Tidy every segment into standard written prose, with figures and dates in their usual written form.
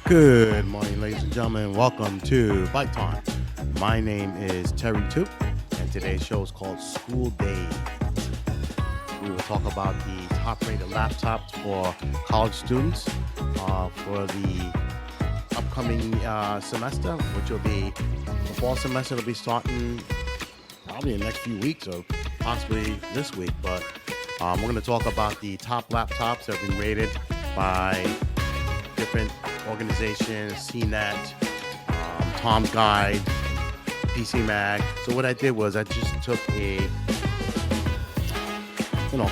Good morning, ladies and gentlemen. Welcome to Bike Time. My name is Terry Toop, and today's show is called School Days. We will talk about the top-rated laptops for college students for the upcoming semester, which will be the fall semester. Will be starting probably in the next few weeks or possibly this week. But we're going to talk about the top laptops that have been rated by different organizations, CNET, Tom's Guide, PC Mag. So what I did was I just took a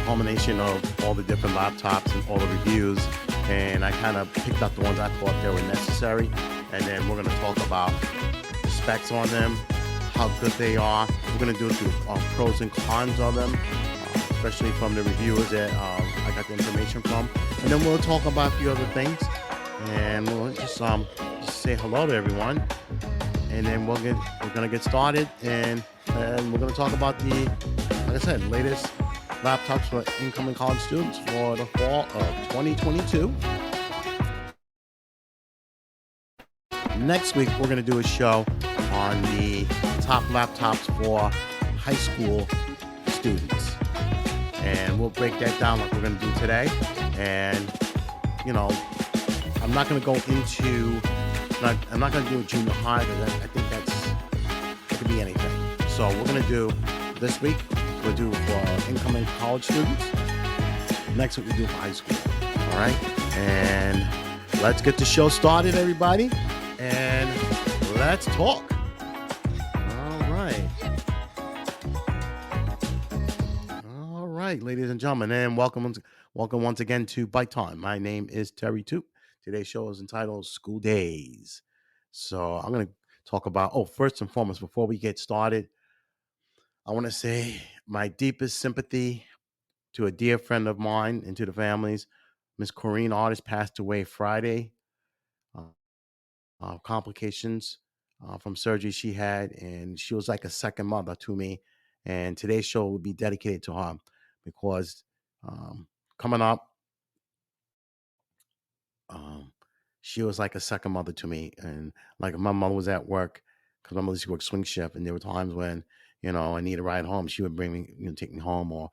culmination of all the different laptops and all the reviews, and I kind of picked out the ones I thought they were necessary, and then we're going to talk about the specs on them, how good they are. We're going to do pros and cons of them, especially from the reviewers that I got the information from, and then we'll talk about a few other things, and we'll just say hello to everyone, and then we're gonna get started, and we're gonna talk about like I said, latest laptops for incoming college students for the fall of 2022. Next week, we're going to do a show on the top laptops for high school students. And we'll break that down like we're going to do today. And, I'm not going to go into, I'm not going to do a junior high because I think it could be anything. So we're going to do this week, we'll do for incoming college students. Next week, we'll do for high school. All right. And let's get the show started, everybody. And let's talk. All right, ladies and gentlemen, and welcome once again to Bike Time. My name is Terry Toop. Today's show is entitled School Days. So I'm going to talk about, first and foremost, before we get started, I want to say my deepest sympathy to a dear friend of mine and to the families. Miss Corrine Artist passed away Friday. Complications from surgery she had, and she was like a second mother to me. And today's show will be dedicated to her because coming up, she was like a second mother to me. And like my mother was at work because my mother used to work swing shift, and there were times when I need a ride home. She would bring me, take me home, or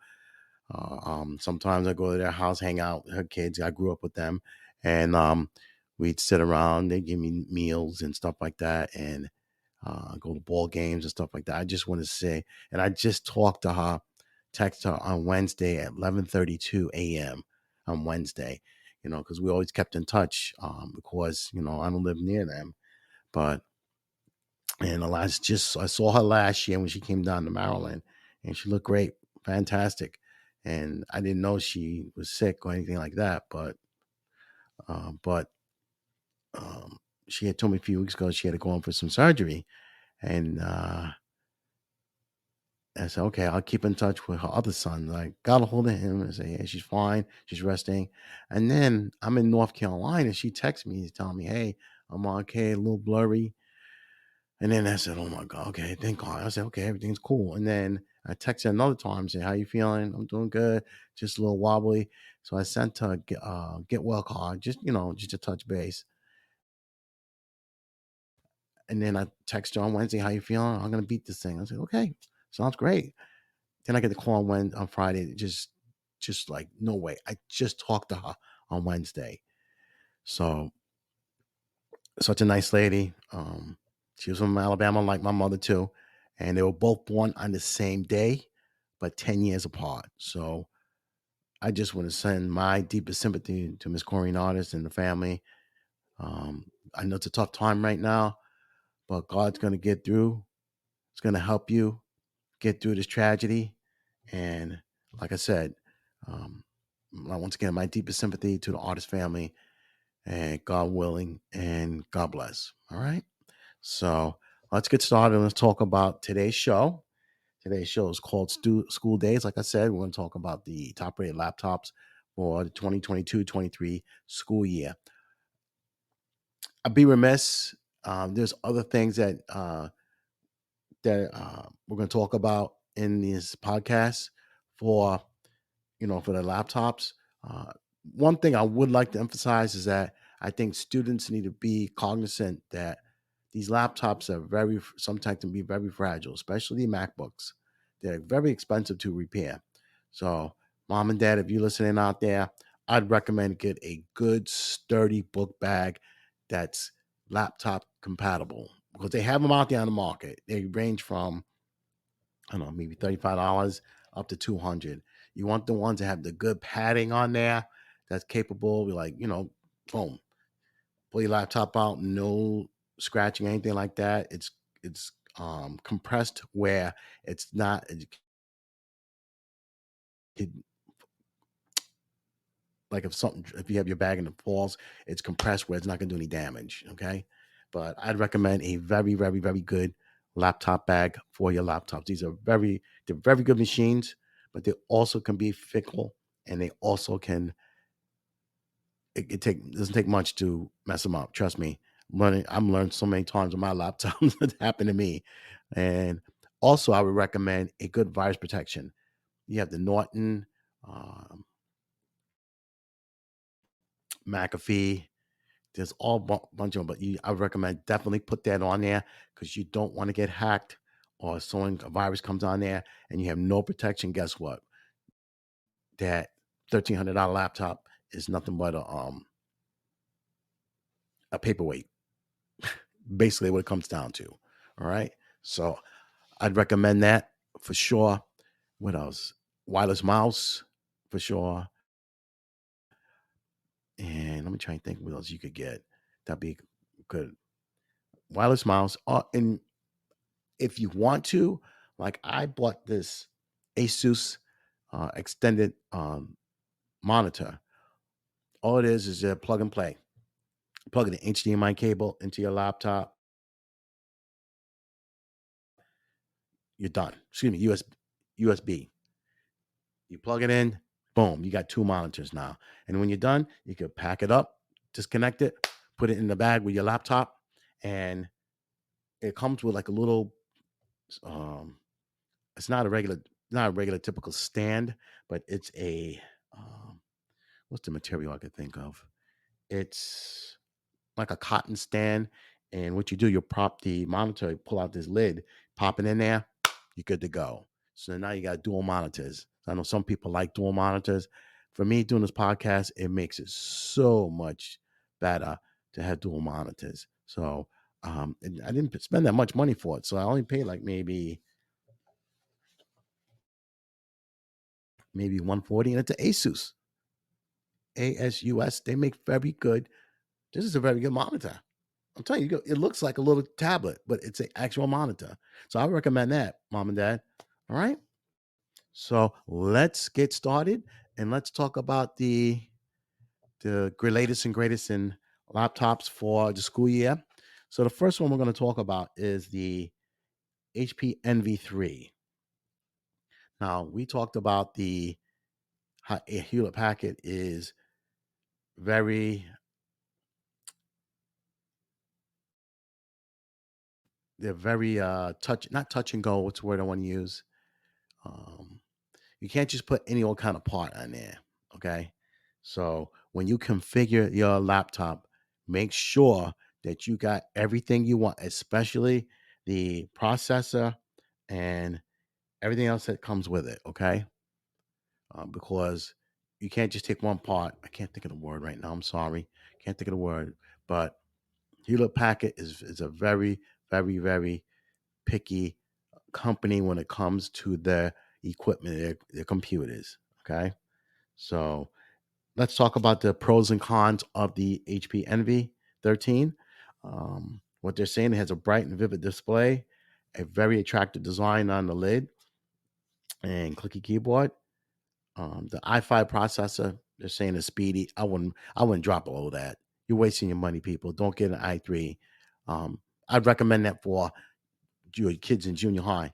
sometimes I go to their house, hang out with her kids. I grew up with them, and we'd sit around. They'd give me meals and stuff like that, and go to ball games and stuff like that. I just want to say, and I just talked to her, text her on Wednesday at 11:32 a.m. on Wednesday, because we always kept in touch because, I don't live near them. And I saw her last year when she came down to Maryland, and she looked great, fantastic. And I didn't know she was sick or anything like that, but she had told me a few weeks ago she had to go in for some surgery, and I said, okay, I'll keep in touch with her other son. I got a hold of him and say, hey, she's fine, she's resting. And then I'm in North Carolina. She texts me, telling me, hey, I'm okay, a little blurry. And then I said, oh my God, okay, thank God. I said, okay, everything's cool. And then I texted her another time, say, how you feeling? I'm doing good, just a little wobbly. So I sent her a get well card, just to touch base. And then I text her on Wednesday, how you feeling? I'm gonna beat this thing. I said, okay, sounds great. Then I get the call on Friday. Just like, no way. I just talked to her on Wednesday. So such a nice lady. She was from Alabama, like my mother too, and they were both born on the same day, but 10 years apart. So I just want to send my deepest sympathy to Miss Corrine Artist and the family. I know it's a tough time right now, but God's going to get through. It's going to help you get through this tragedy. And like I said, once again, my deepest sympathy to the Artist family, and God willing, and God bless. All right. So let's get started. Let's talk about today's show. Today's show is called School Days. Like I said, we're going to talk about the top rated laptops for the 2022-23 school year. I'd be remiss. There's other things that we're going to talk about in this podcast for for the laptops. One thing I would like to emphasize is that I think students need to be cognizant that these laptops are sometimes can be very fragile, especially MacBooks. They're very expensive to repair. So, mom and dad, if you're listening out there, I'd recommend get a good sturdy book bag that's laptop compatible because they have them out there on the market. They range from, I don't know, maybe $35 up to 200. You want the ones that have the good padding on there that's capable, like, boom, pull your laptop out, no scratching, anything like that. It's compressed where it's not it, like if you have your bag and it falls, it's compressed where it's not gonna do any damage. Okay. But I'd recommend a very, very, very good laptop bag for your laptops. They're very good machines, but they also can be fickle and they also can it doesn't take much to mess them up. Trust me. I'm learned so many times on my laptops that happened to me. And also I would recommend a good virus protection. You have the Norton, um, McAfee. There's all bunch of them, but I would recommend definitely put that on there because you don't want to get hacked or a virus comes on there and you have no protection. Guess what? That $1,300 laptop is nothing but a paperweight. Basically, what it comes down to. All right. So I'd recommend that for sure. What else? Wireless mouse for sure. And let me try and think what else you could get. That'd be good. Wireless mouse. And if you want to, like I bought this Asus extended monitor. All it is a plug and play. Plug an HDMI cable into your laptop. You're done. Excuse me, USB. You plug it in, boom, you got two monitors now. And when you're done, you can pack it up, disconnect it, put it in the bag with your laptop, and it comes with like a little um it's not a regular typical stand, but it's a um what's the material I could think of? It's like a cotton stand. And what you do, you prop the monitor, you pull out this lid, pop it in there, you're good to go. So now you got dual monitors. I know some people like dual monitors. For me, doing this podcast, it makes it so much better to have dual monitors. So and I didn't spend that much money for it. So I only paid like maybe 140, and it's an ASUS. They make very good. This is a very good monitor. I'm telling you, it looks like a little tablet, but it's an actual monitor. So I recommend that, mom and dad. All right. So let's get started and let's talk about the latest and greatest in laptops for the school year. So the first one we're going to talk about is the HP NV3. Now we talked about how a Hewlett Packard is very they're very not touch and go. What's the word I want to use? Um, You can't just put any old kind of part on there. Okay. So when you configure your laptop, make sure that you got everything you want, especially the processor and everything else that comes with it. Okay. Because you can't just take one part. I can't think of the word right now. I'm sorry. Can't think of the word. But Hewlett Packard is a very, very, very picky company when it comes to their equipment, their computers. Okay. So let's talk about the pros and cons of the HP Envy 13. What they're saying, it has a bright and vivid display, a very attractive design on the lid, and clicky keyboard. The i5 processor, they're saying is speedy. I wouldn't drop below that. You're wasting your money, people. Don't get an i3. I'd recommend that for your kids in junior high,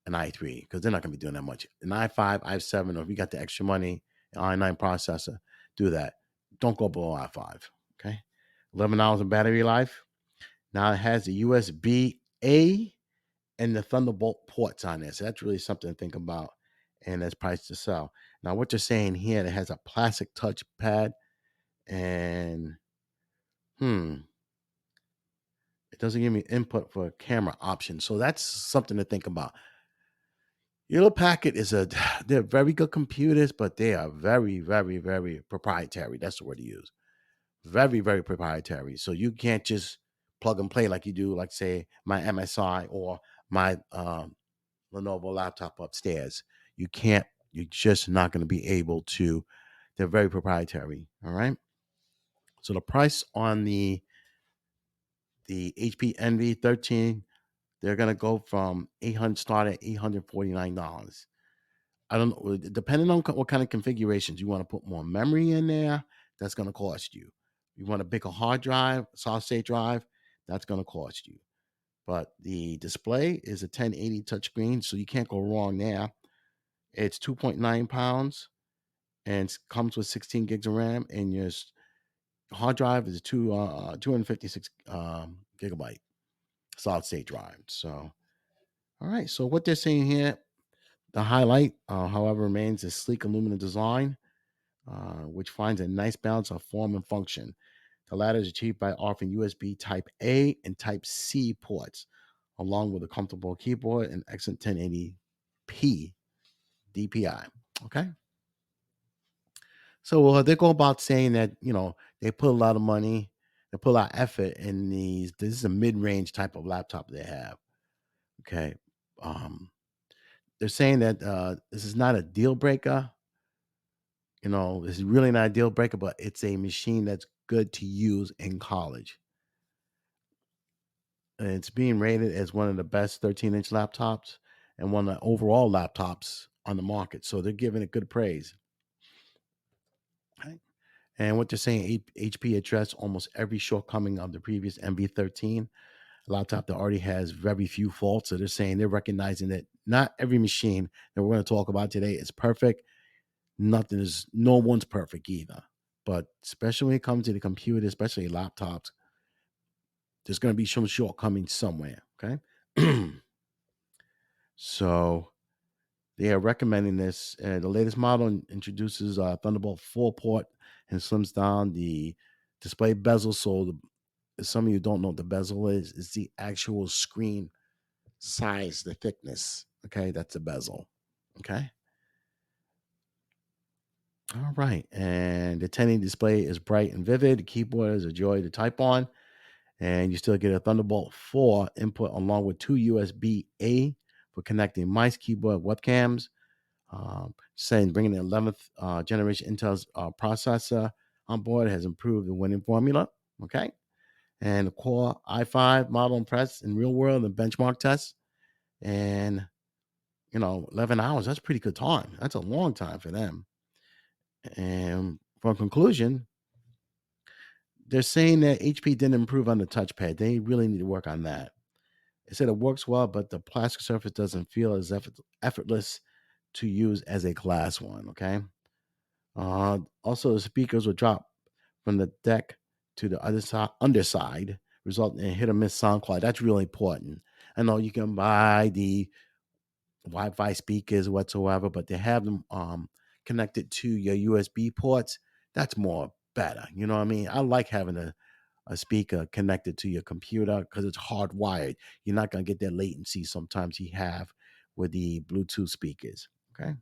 an i3, because they're not going to be doing that much. An i5, i7, or if you got the extra money, an i9 processor, do that. Don't go below i5. Okay. 11 hours of battery life. Now it has the USB A and the Thunderbolt ports on there. So that's really something to think about. And that's priced to sell. Now, what you're saying here, it has a plastic touch pad and Hmm. It doesn't give me input for camera option. So that's something to think about. Yellow Packet is a they're very good computers, but they are very, very, very proprietary. That's the word to use. Very, very proprietary. So you can't just plug and play like you do, like say my MSI or my Lenovo laptop upstairs. You can't. You're just not going to be able to. They're very proprietary. All right. So the price on the HP Envy 13, they're gonna go from 800 start at $849. I don't know, depending on what kind of configurations you want to put more memory in there, that's gonna cost you. You want a bigger hard drive, solid state drive, that's gonna cost you. But the display is a 1080 touchscreen, so you can't go wrong there. It's 2.9 pounds and comes with 16 gigs of RAM, and your hard drive is 256 gigabyte solid state drive. So, all right. So what they're saying here, the highlight, however, remains a sleek aluminum design, which finds a nice balance of form and function. The latter is achieved by offering USB Type A and Type C ports, along with a comfortable keyboard and excellent 1080p DPI. Okay. So they go about saying that, they put a lot of money, they put a lot of effort in these. This is a mid-range type of laptop they have. Okay. Um, they're saying that this is not a deal breaker. This is really not a deal breaker, but it's a machine that's good to use in college. And it's being rated as one of the best 13-inch laptops and one of the overall laptops on the market. So they're giving it good praise. Right? And what they're saying, HP addressed almost every shortcoming of the previous MV13 laptop that already has very few faults. So they're saying they're recognizing that not every machine that we're going to talk about today is perfect. No one's perfect either. But especially when it comes to the computer, especially laptops, there's going to be some shortcomings somewhere. Okay. So they are recommending this. The latest model introduces Thunderbolt 4 port and slims down the display bezel. So, if some of you don't know what the bezel is the actual screen size, the thickness. Okay. That's the bezel. Okay. All right. And the 1080 display is bright and vivid. The keyboard is a joy to type on. And you still get a Thunderbolt 4 input along with two USB A for connecting mice, keyboard, webcams. Saying bringing the 11th generation Intel's processor on board has improved the winning formula. Okay. And the Core i5 model impressed in real world and benchmark tests. And, 11 hours, that's pretty good time. That's a long time for them. And for conclusion, they're saying that HP didn't improve on the touchpad. They really need to work on that. It said it works well, but the plastic surface doesn't feel as effortless to use as a glass one. Okay. Also, the speakers will drop from the deck to the other side, underside, resulting in hit or miss sound quality. That's really important. I know you can buy the Wi-Fi speakers whatsoever, but they have them connected to your USB ports. That's more better. You know what I mean? I like having a speaker connected to your computer because it's hardwired. You're not going to get that latency sometimes you have with the Bluetooth speakers. Okay.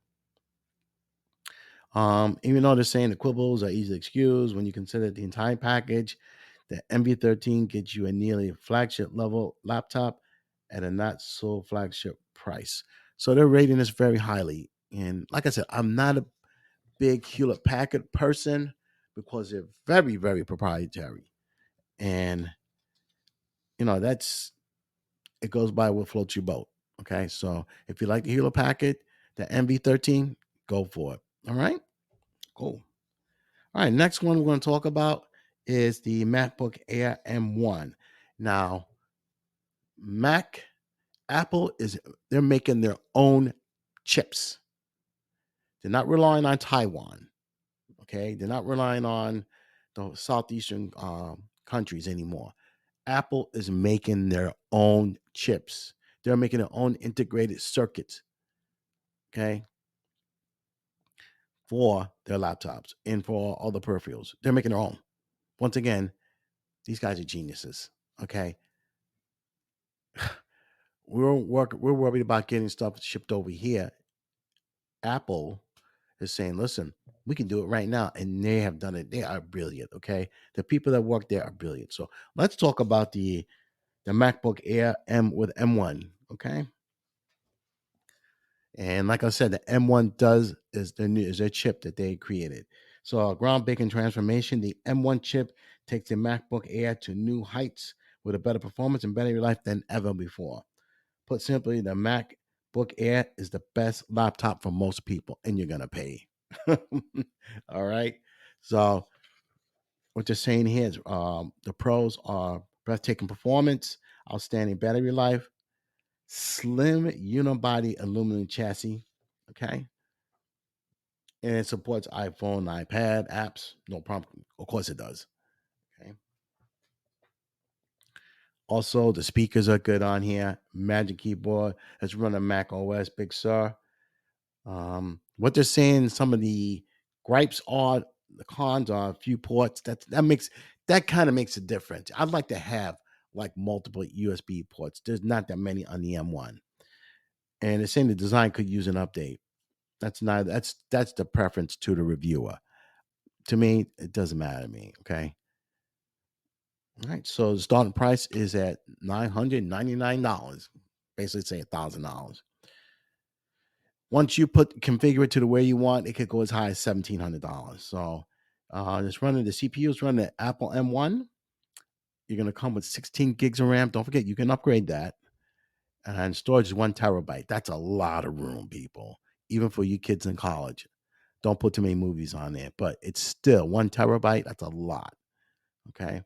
Even though they're saying the quibbles are easily excused when you consider the entire package, the MV13 gets you a nearly flagship level laptop at a not so flagship price. So they're rating this very highly. And like I said, I'm not a big Hewlett Packard person because they're very, very proprietary. And that's it goes by what floats your boat. Okay. So if you like the Hewlett Packard, the MV13, go for it. All right. Cool. All right, next one we're going to talk about is the MacBook Air M1. Now, Mac, Apple they're making their own chips. They're not relying on Taiwan. Okay, they're not relying on the southeastern countries anymore. Apple is making their own chips. They're making their own integrated circuits. Okay, for their laptops and for all the peripherals. They're making their own. Once again, These guys are geniuses. Okay, we're worried about getting stuff shipped over here. Apple is saying, listen, we can do it right now. And they have done it. They are brilliant. Okay. The people that work there are brilliant. So let's talk about the MacBook Air M with M1. Okay. And like I said, the M1 does is their chip that they created. So a groundbreaking transformation. The M1 chip takes the MacBook Air to new heights with a better performance and battery life than ever before. Put simply, the MacBook Air is the best laptop for most people, and you're gonna pay. All right. So what they're saying here is the pros are breathtaking performance, outstanding battery life, slim unibody aluminum chassis. Okay. And it supports iPhone, iPad apps. No problem. Of course it does. Okay. Also, the speakers are good on here. Magic Keyboard. It's running Mac OS, Big Sur. What they're saying, some of the gripes are the cons are a few ports. That kind of makes a difference. I'd like to have like multiple USB ports. There's not that many on the M1, and they're saying the design could use an update. That's the preference to the reviewer. To me, it doesn't matter to me. Okay, all right. So the starting price is at $999. Basically, say $1,000. Once you configure it to the way you want, it could go as high as $1,700. So it's running the CPU is running the Apple M1. You're gonna come with 16 gigs of RAM. Don't forget you can upgrade that. And storage is 1 terabyte. That's a lot of room, people. Even for you kids in college. Don't put too many movies on there, but it's still 1 terabyte. That's a lot. Okay.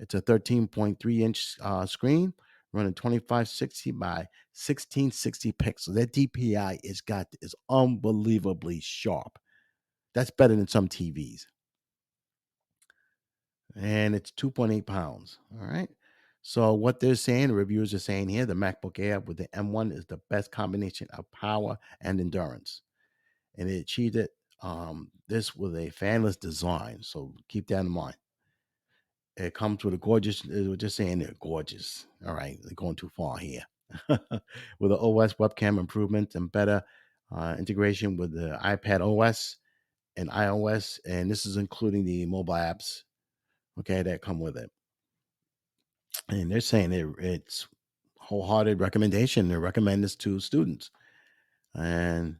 It's a 13.3-inch screen running 2560 by 1660 pixels. That DPI is unbelievably sharp. That's better than some TVs. And it's 2.8 pounds. All right. So what they're saying, the reviewers are saying here, the MacBook Air with the M1 is the best combination of power and endurance. And it achieved it this with a fanless design. So keep that in mind. It comes with a gorgeous, we're just saying they're gorgeous. All right. They're going too far here. With the OS webcam improvements and better integration with the iPad OS and iOS. And this is including the mobile apps, okay, that come with it. And they're saying it's wholehearted recommendation. They recommend this to students. And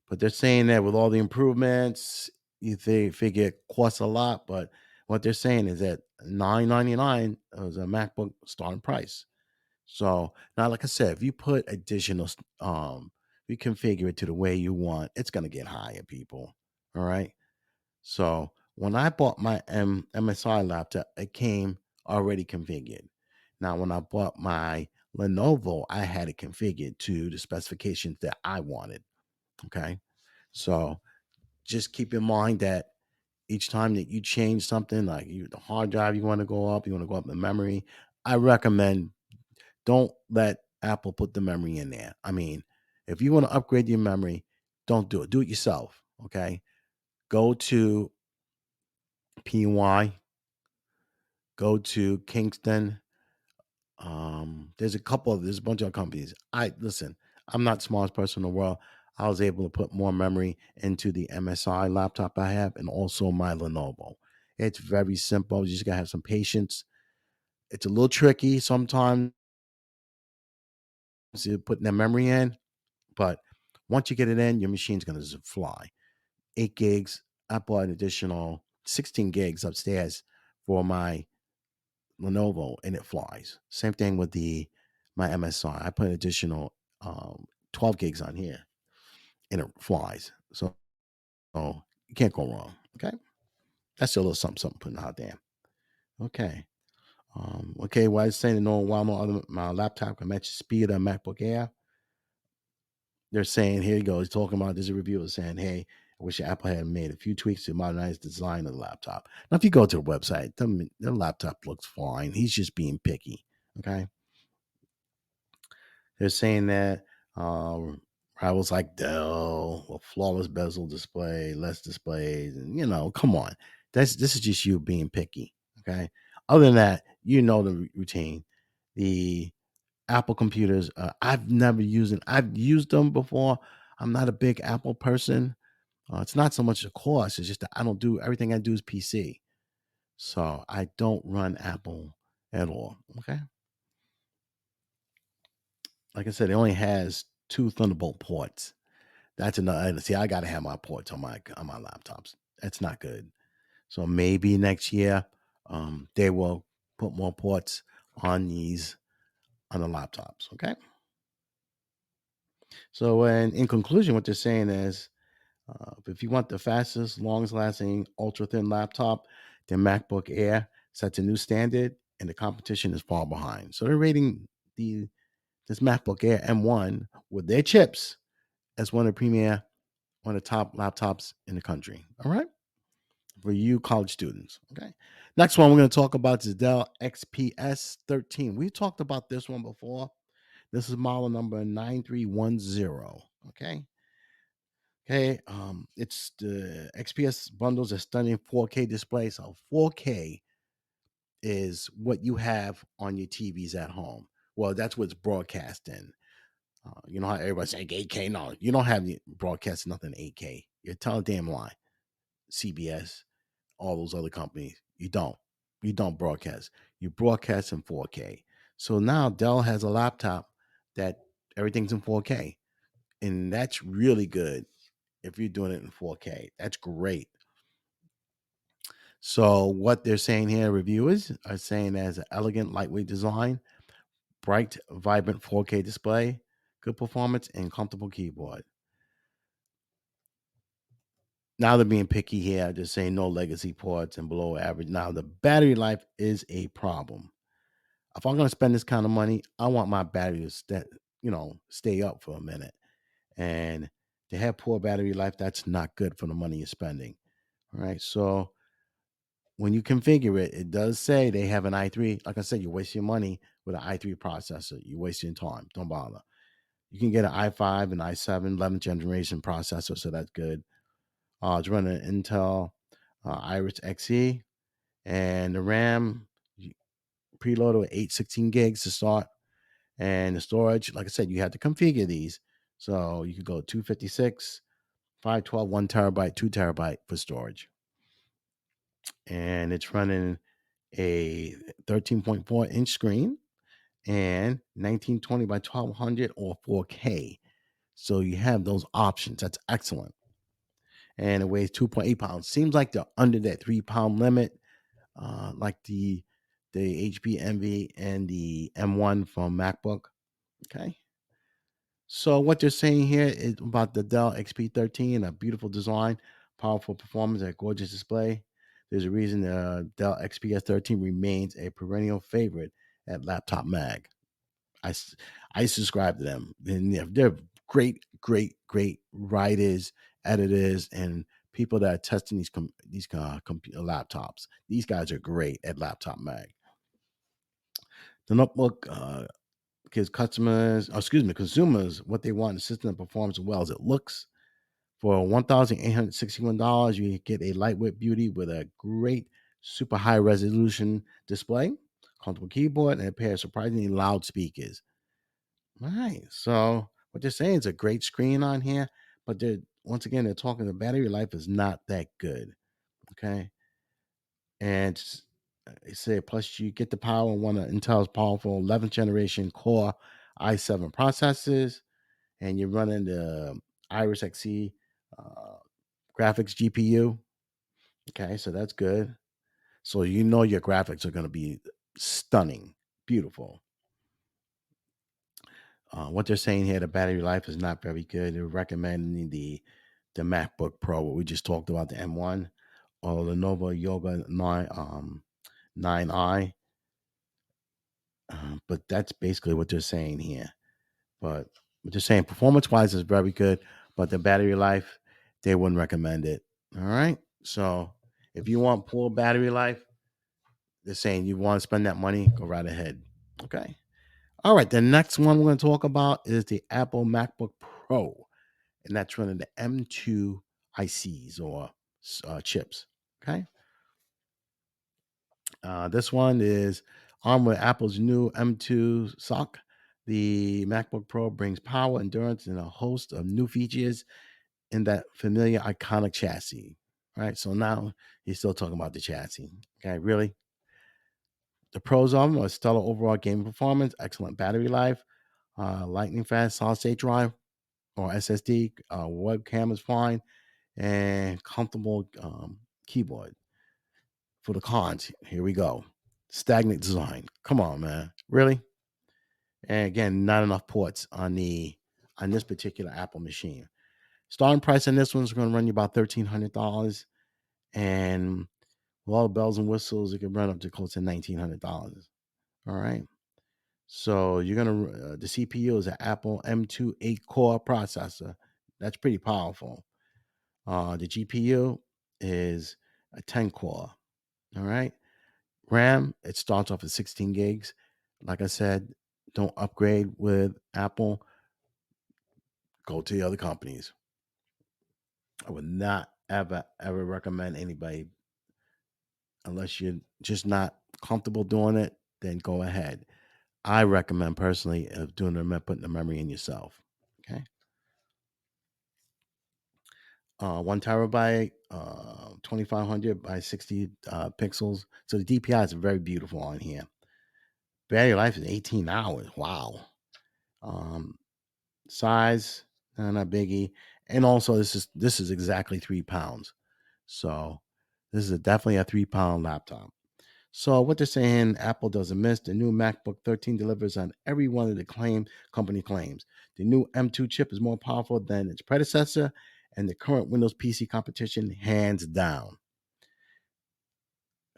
but they're saying that with all the improvements, they figure it costs a lot. But what they're saying is that $999 is a MacBook starting price. So now, like I said, if you put additional, you configure it to the way you want, it's gonna get higher, people. All right. So when I bought my MSI laptop, it came already configured. Now, when I bought my Lenovo, I had it configured to the specifications that I wanted. Okay. So just keep in mind that each time that you change something, like the hard drive you want to go up, you want to go up in memory, I recommend don't let Apple put the memory in there. I mean, if you want to upgrade your memory, don't do it. Do it yourself. Okay. Go to PY, go to Kingston. There's a bunch of companies. I'm not the smartest person in the world. I was able to put more memory into the MSI laptop I have and also my Lenovo. It's very simple. You just gotta have some patience. It's a little tricky sometimes putting that memory in, but once you get it in, your machine's gonna just fly. 8 gigs. I bought an additional 16 gigs upstairs for my Lenovo, and it flies. Same thing with my MSI. I put an additional 12 gigs on here, and it flies. So you can't go wrong. Okay, that's a little something, something putting out there. Okay. Okay, why is saying no while no other my laptop can match the speed of MacBook Air? They're saying, here you go. He's talking about this reviewer saying, hey, I wish Apple had made a few tweaks to modernize the design of the laptop. Now, if you go to the website, the laptop looks fine. He's just being picky. Okay. They're saying that rivals like Dell, a flawless bezel display, less displays, and come on. This is just you being picky. Okay. Other than that, you know the routine. The Apple computers, I've never used it. I've used them before. I'm not a big Apple person. It's not so much the cost; it's just that I don't do everything I do is PC, so I don't run Apple at all. Okay, like I said, it only has two Thunderbolt ports. That's another. See, I got to have my ports on my laptops. That's not good. So maybe next year, they will put more ports on these on the laptops. Okay. So, in conclusion, what they're saying is, if you want the fastest, longest lasting, ultra thin laptop, the MacBook Air sets a new standard, and the competition is far behind. So they're rating the this MacBook Air M1 with their chips as one of the premier, one of the top laptops in the country. All right, for you college students. Okay. Next one we're going to talk about is Dell XPS 13. We talked about this one before. This is model number 9310. Okay. Okay. It's the XPS bundles a stunning 4K display. So 4K is what you have on your TVs at home. Well, that's what's broadcast in. You know how everybody's saying 8K? No, you don't have the broadcast nothing 8K. You're telling damn lie. CBS, all those other companies. You don't. You don't broadcast. You broadcast in 4K. So now Dell has a laptop that everything's in 4K. And that's really good if you're doing it in 4K. That's great. So what they're saying here, reviewers are saying as an elegant, lightweight design, bright, vibrant 4K display, good performance, and comfortable keyboard. Now they're being picky here, just saying no legacy ports and below average. Now the battery life is a problem. If I'm going to spend this kind of money, I want my battery to stay up for a minute. And to have poor battery life, that's not good for the money you're spending. All right. So when you configure it, it does say they have an i3. Like I said, you waste your money with an i3 processor. You're wasting time. Don't bother. You can get an i5 and i7 11th generation processor, so that's good. It's running an Intel Iris Xe, and the RAM preloaded with 816 gigs to start. And the storage, like I said, you have to configure these. So you could go 256, 512, 1 terabyte, 2 terabyte for storage. And it's running a 13.4-inch screen and 1920 by 1200 or 4K. So you have those options. That's excellent. And it weighs 2.8 pounds. Seems like they're under that 3 pound limit, like the HP Envy and the M1 from MacBook. Okay. So what they're saying here is about the Dell XP13, a beautiful design, powerful performance, and a gorgeous display. There's a reason the Dell XPS 13 remains a perennial favorite at Laptop Mag. I, s- I subscribe to them. And they're great, great, great writers, editors, and people that are testing laptops. These guys are great at Laptop Mag. The notebook gives consumers what they want. The system that performs as well as it looks. For $1,861, you get a lightweight beauty with a great super high resolution display, comfortable keyboard, and a pair of surprisingly loud speakers. All right. So what they're saying is a great screen on here, but they're once again they're talking the battery life is not that good. Okay. And they say plus you get the power on one of Intel's powerful 11th generation Core i7 processors, and you're running the Iris Xe uh, graphics GPU. Okay, so that's good. So you know your graphics are going to be stunning, beautiful. What they're saying here, the battery life is not very good. They're recommending the MacBook Pro, what we just talked about, the M1 or Lenovo Yoga 9i. But that's basically what they're saying here. But what they're saying, performance wise, is very good, but the battery life, they wouldn't recommend it. All right. So if you want poor battery life, they're saying you want to spend that money, go right ahead. Okay. All right. The next one we're going to talk about is the Apple MacBook Pro, and that's running the M2 ICs or chips. Okay. This one is armed with Apple's new M2 SoC. The MacBook Pro brings power, endurance, and a host of new features in that familiar, iconic chassis. Right. So now he's still talking about the chassis. Okay. Really? The pros of them are stellar overall gaming performance, excellent battery life, lightning fast solid state drive or SSD, webcam is fine, and comfortable keyboard. For the cons, here we go. Stagnant design. Come on, man. Really? And again, not enough ports on this particular Apple machine. Starting price on this one's going to run you about $1,300, and with all the bells and whistles, it can run up to close to $1,900. All right. So you're gonna the CPU is an Apple M2 8-core processor. That's pretty powerful. The GPU is a 10 core. All right. RAM, it starts off at 16 gigs. Like I said, don't upgrade with Apple. Go to the other companies. I would not ever recommend anybody unless you're just not comfortable doing it. Then go ahead. I recommend personally of doing putting the memory in yourself. Okay. 1 terabyte, 2500 by 60 pixels. So the DPI is very beautiful on here. Battery life is 18 hours. Wow. Um, Size, not biggie. And also this is exactly 3 pounds. So this is definitely a 3 pound laptop. So what they're saying, Apple doesn't miss. The new MacBook 13 delivers on every one of the company claims. The new M2 chip is more powerful than its predecessor and the current Windows PC competition, hands down.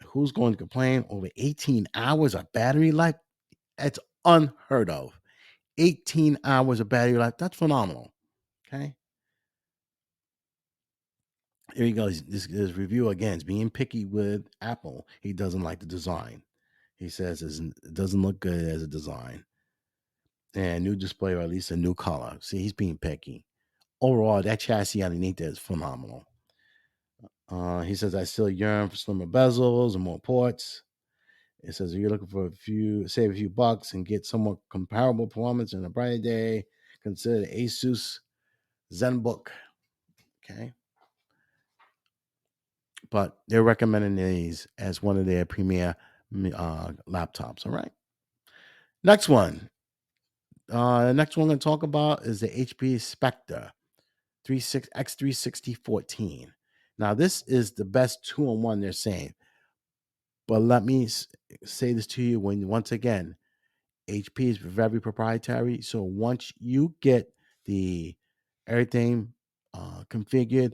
Who's going to complain? Over 18 hours of battery life? That's unheard of. 18 hours of battery life. That's phenomenal. Okay. Here he goes. This review again is being picky with Apple. He doesn't like the design. He says it doesn't look good as a design. And new display or at least a new color. See, he's being picky. Overall, that chassis underneath there is phenomenal. He says, I still yearn for slimmer bezels and more ports. It says, if you're looking for save a few bucks and get somewhat comparable performance in a brighter day, consider the Asus ZenBook. Okay. But they're recommending these as one of their premier laptops. All right. Next one. The next one I'm going to talk about is the HP Spectre X360 14. Now, this is the best two-in-one they're saying. But let me say this to you once again, HP is very proprietary. So once you get the everything configured,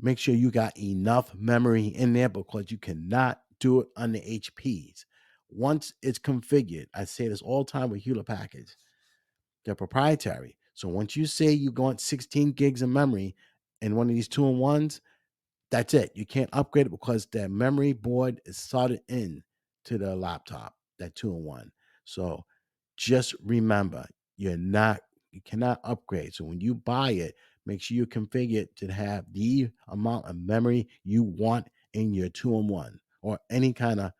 make sure you got enough memory in there because you cannot do it on the HPs. Once it's configured, I say this all the time with Hewlett Packads, they're proprietary. So once you say you want 16 gigs of memory in one of these two-in-ones, that's it. You can't upgrade it because that memory board is soldered in to the laptop, that two-in-one. So just remember, you cannot upgrade. So when you buy it, make sure you configure it to have the amount of memory you want in your two-in-one or any kind of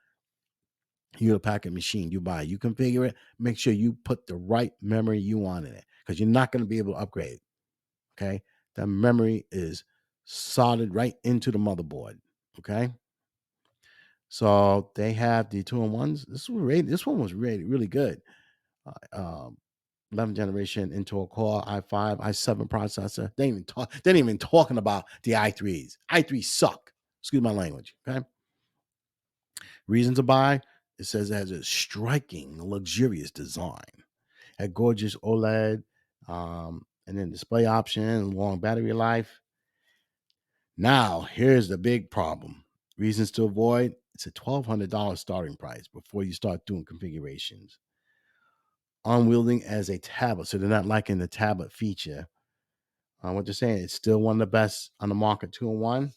Hewlett Packard machine you buy. You configure it, make sure you put the right memory you want in it because you're not going to be able to upgrade. Okay. The memory is soldered right into the motherboard. Okay. So they have the two-in-ones. This one was really good. Uh, um, 11th generation Intel Core i5 i7 processor. They ain't even talking about the i3s. i3s suck. Excuse my language. Okay. Reason to buy. It says it has a striking, luxurious design, a gorgeous OLED, and then display option, long battery life. Now, here's the big problem. Reasons to avoid. It's a $1,200 starting price before you start doing configurations. Unwielding as a tablet. So they're not liking the tablet feature. What they're saying, it's still one of the best on the market, two-in-one.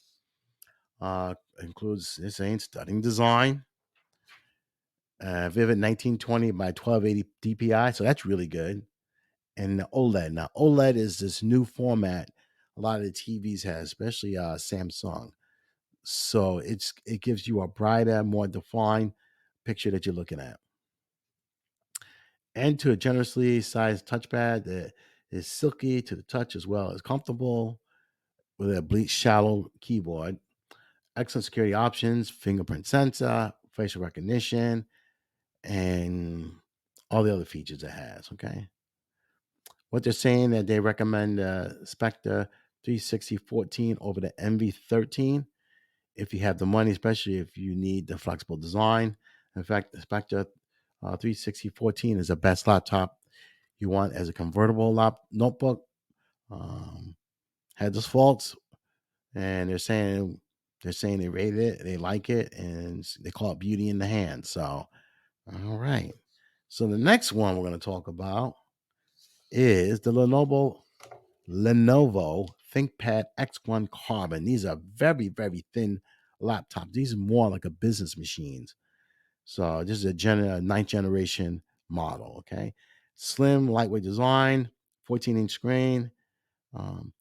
Includes, they're saying, stunning design. Vivid 1920 by 1280 DPI. So that's really good. And the OLED. Now, OLED is this new format a lot of the TVs have, especially Samsung. So it gives you a brighter, more defined picture that you're looking at. And to a generously sized touchpad that is silky to the touch as well as comfortable with a bleach shallow keyboard. Excellent security options, fingerprint sensor, facial recognition, and all the other features it has. Okay. What they're saying that they recommend Spectre 36014 over the MV13 if you have the money, especially if you need the flexible design. In fact, the Spectre 36014 is the best laptop you want as a convertible notebook. Had those faults, and they're saying they rated it, they like it, and they call it beauty in the hand. So, all right. So the next one we're going to talk about is the Lenovo ThinkPad X1 Carbon. These are very, very thin laptops. These are more like a business machines. So this is a ninth generation model. Okay, slim, lightweight design, 14-inch screen, um,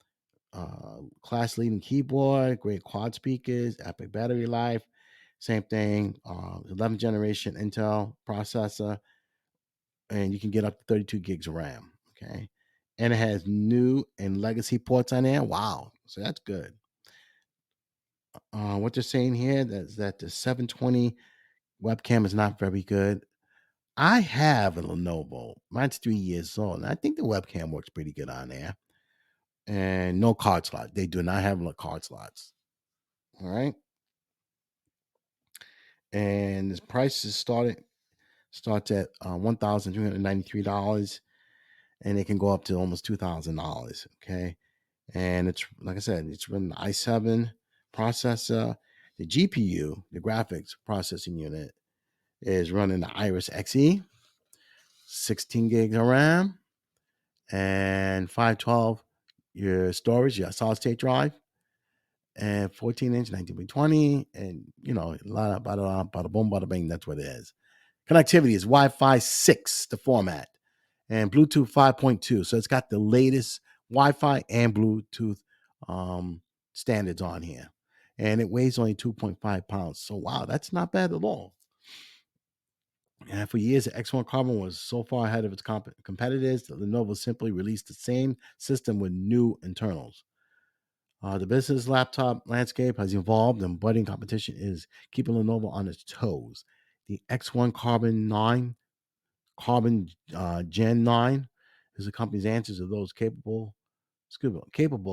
class leading keyboard, great quad speakers, epic battery life. Same thing, 11th generation Intel processor, and you can get up to 32 gigs of RAM. Okay. And it has new and legacy ports on there. Wow. So that's good. What they're saying here is that the 720 webcam is not very good. I have a Lenovo. Mine's 3 years old, and I think the webcam works pretty good on there. And no card slot. They do not have card slots. All right. And this price is starts at $1,393, and it can go up to almost $2,000. Okay. And it's, like I said, it's running the i7 processor. The GPU, the graphics processing unit, is running the Iris Xe, 16 gigs of RAM, and 512 your storage, your solid state drive, and 14-inch 1920, and a lot of bada boom, bada bing. That's what it is. Connectivity is Wi-Fi 6, the format, and Bluetooth 5.2. So it's got the latest Wi-Fi and Bluetooth standards on here. And it weighs only 2.5 pounds. So, wow, that's not bad at all. And for years, the X1 Carbon was so far ahead of its competitors that Lenovo simply released the same system with new internals. The business laptop landscape has evolved, and budding competition is keeping Lenovo on its toes. The X1 Carbon Gen 9 is the company's answer to those capable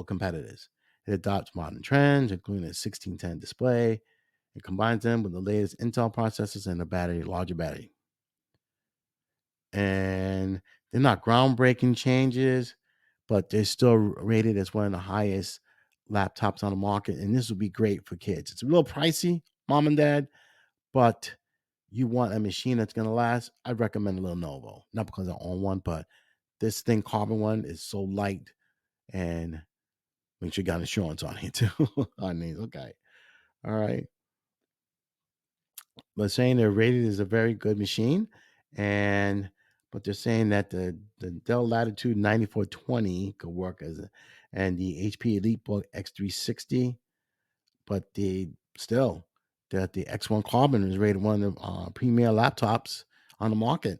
competitors. It adopts modern trends, including a 1610 display. It combines them with the latest Intel processors and a larger battery. And they're not groundbreaking changes, but they're still rated as one of the highest laptops on the market. And this would be great for kids. It's a little pricey, mom and dad, but you want a machine that's going to last. I'd recommend a Lenovo, not because I own one, but this thing, Carbon one, is so light, and make sure you got insurance on it too. On these, okay, all right. But saying they're rated as a very good machine, and but they're saying that the Dell Latitude 9420 could work and the HP EliteBook X360, but the X1 Carbon is rated one of the premier laptops on the market,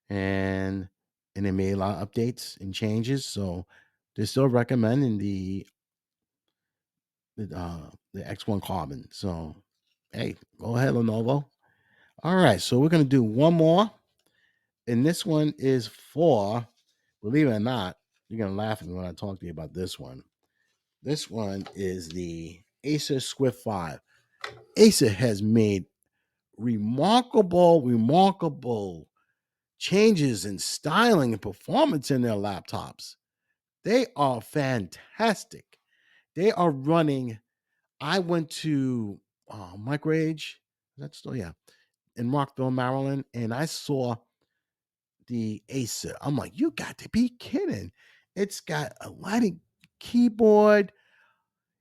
and they made a lot of updates and changes, so they're still recommending the X1 Carbon. So, hey, go ahead, Lenovo. All right, so we're gonna do one more, and this one is for, believe it or not, you're gonna laugh at me when I talk to you about this one. This one is the Acer Swift 5. Acer has made remarkable changes in styling and performance in their laptops. They are fantastic. They are running. I went to Microage, that's still, yeah, in Rockville, Maryland, and I saw the Acer. I'm like, you got to be kidding. It's got a lighting keyboard.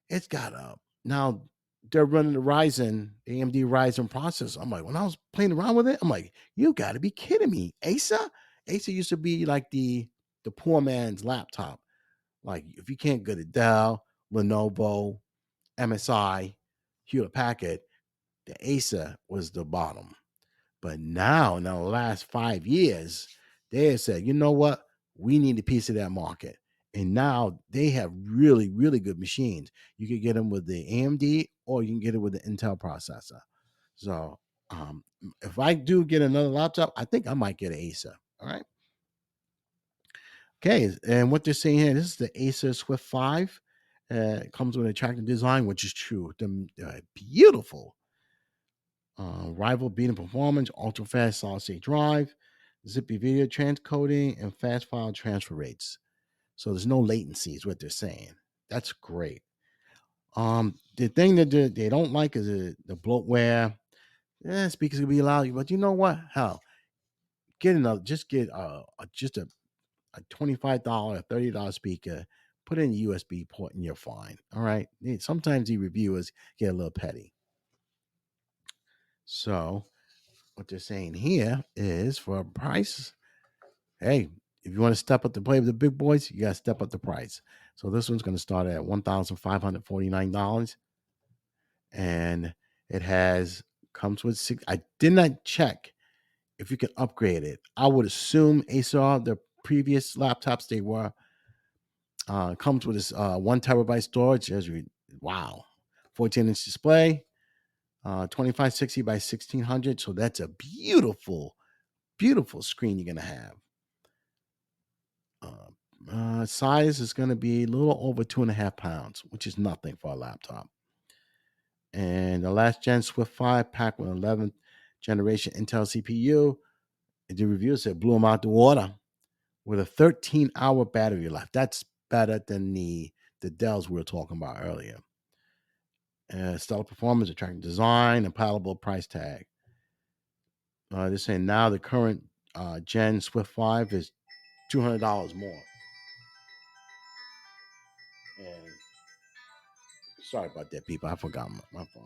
It's got a, now they're running the AMD Ryzen processor. I'm like, when I was playing around with it, I'm like, you got to be kidding me. Acer? Acer used to be like the poor man's laptop. Like, if you can't get a Dell, Lenovo, MSI, Hewlett Packard, the Acer was the bottom. But now, in the last 5 years, they have said, you know what? We need a piece of that market. And now they have really, really good machines. You can get them with the AMD or you can get it with the Intel processor. So if I do get another laptop, I think I might get an Acer. All right. Okay. And what they're saying here, this is the Acer Swift 5. It comes with an attractive design, which is true. They're beautiful. Rival beating performance, ultra fast solid state drive, zippy video transcoding, and fast file transfer rates. So there's no latency, is what they're saying. That's great. The thing that they don't like is the bloatware. Yeah, speakers can be loud, but you know what? Hell, get another. Just get a $25, $30 speaker. Put in a USB port, and you're fine. All right. Sometimes the reviewers get a little petty. So what they're saying here is for a price. Hey, if you want to step up to play with the big boys, you got to step up the price. So this one's going to start at $1,549, and it comes with six. I did not check if you can upgrade it. I would assume Acer, the previous laptops they were, comes with this 1 terabyte storage. Wow, 14-inch display, 2560 by 1600. So that's a beautiful, beautiful screen you're gonna have. Size is going to be a little over 2.5 pounds, which is nothing for a laptop. And the last gen Swift 5 packed with 11th generation Intel CPU. The review said blew them out the water with a 13-hour battery life. That's better than the Dells we were talking about earlier. Stellar performance, attractive design, and palatable price tag. They're saying now the current gen Swift 5 is $200 more. And sorry about that, people. I forgot my phone.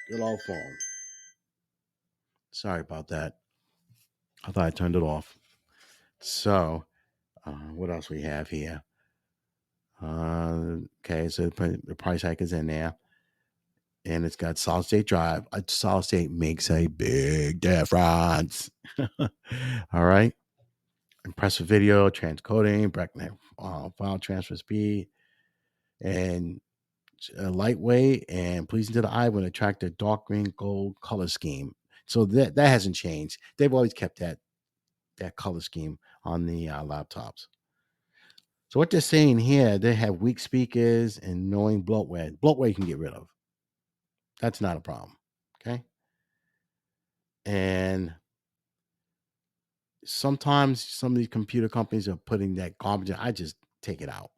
Good old phone. Sorry about that. I thought I turned it off. So, what else we have here? Okay, so the price hike is in there, and it's got solid state drive. A solid state makes a big difference. All right, impressive video, transcoding, breakneck file transfer speed, and lightweight and pleasing to the eye with an attractive dark green gold color scheme. So that hasn't changed. They've always kept that color scheme on the laptops. So what they're saying here, they have weak speakers and knowing bloatware. Bloatware you can get rid of. That's not a problem. Okay. And sometimes some of these computer companies are putting that garbage in. I just take it out.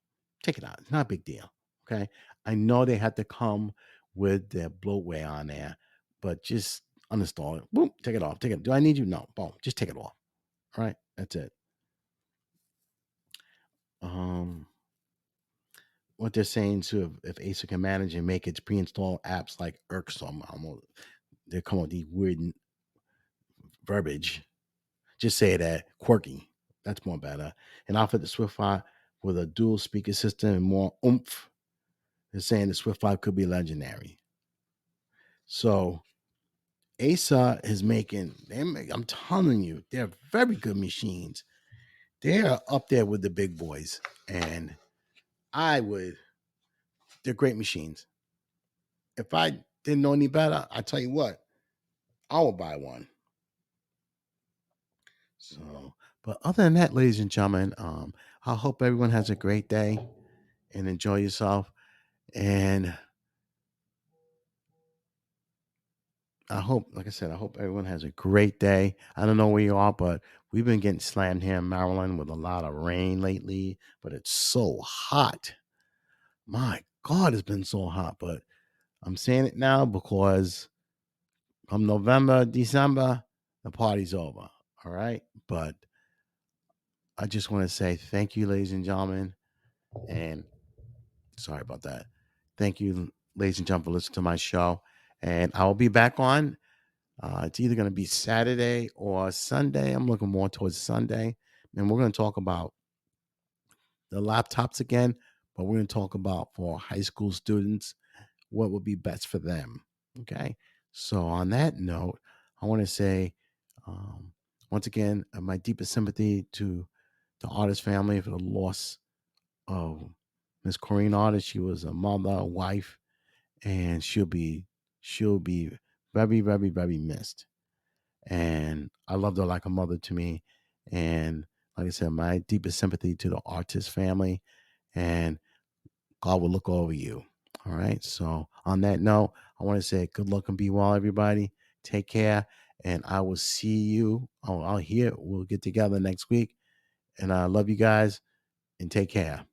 Take it out. It's not a big deal. Okay. I know they had to come with their bloatware on there, but just uninstall it. Boom, take it off. Take it. Do I need you? No. Boom. Just take it off. All right. That's it. What they're saying too, if Acer can manage and make its pre-installed apps like irksome, they come up with these weird verbiage. Just say that quirky. That's more better. And outfit the Swift 5 with a dual speaker system and more oomph. They're saying the Swift 5 could be legendary. So Acer is I'm telling you, they're very good machines. They're up there with the big boys. And they're great machines. If I didn't know any better, I tell you what, I will buy one. So, but other than that, ladies and gentlemen, I hope everyone has a great day and enjoy yourself. And I hope, like I said, I hope everyone has a great day. I don't know where you are, but we've been getting slammed here in Maryland with a lot of rain lately, but it's so hot. My God, it's been so hot. But I'm saying it now because come November, December, the party's over. All right. But I just want to say thank you, ladies and gentlemen. And sorry about that. Thank you, ladies and gentlemen, for listening to my show. And I will be back on. It's either going to be Saturday or Sunday. I'm looking more towards Sunday. And we're going to talk about the laptops again, but we're going to talk about for high school students what would be best for them. Okay. So on that note, I want to say, um, once again, my deepest sympathy to the artist family for the loss of Miss Corinne Artist. She was a mother, a wife, and she'll be very, very, very missed. And I loved her like a mother to me. And like I said, my deepest sympathy to the artist family, and God will look over you. All right. So on that note, I want to say good luck and be well, everybody. Take care, and I will see you. I'll hear. We'll get together next week, and I love you guys, and take care.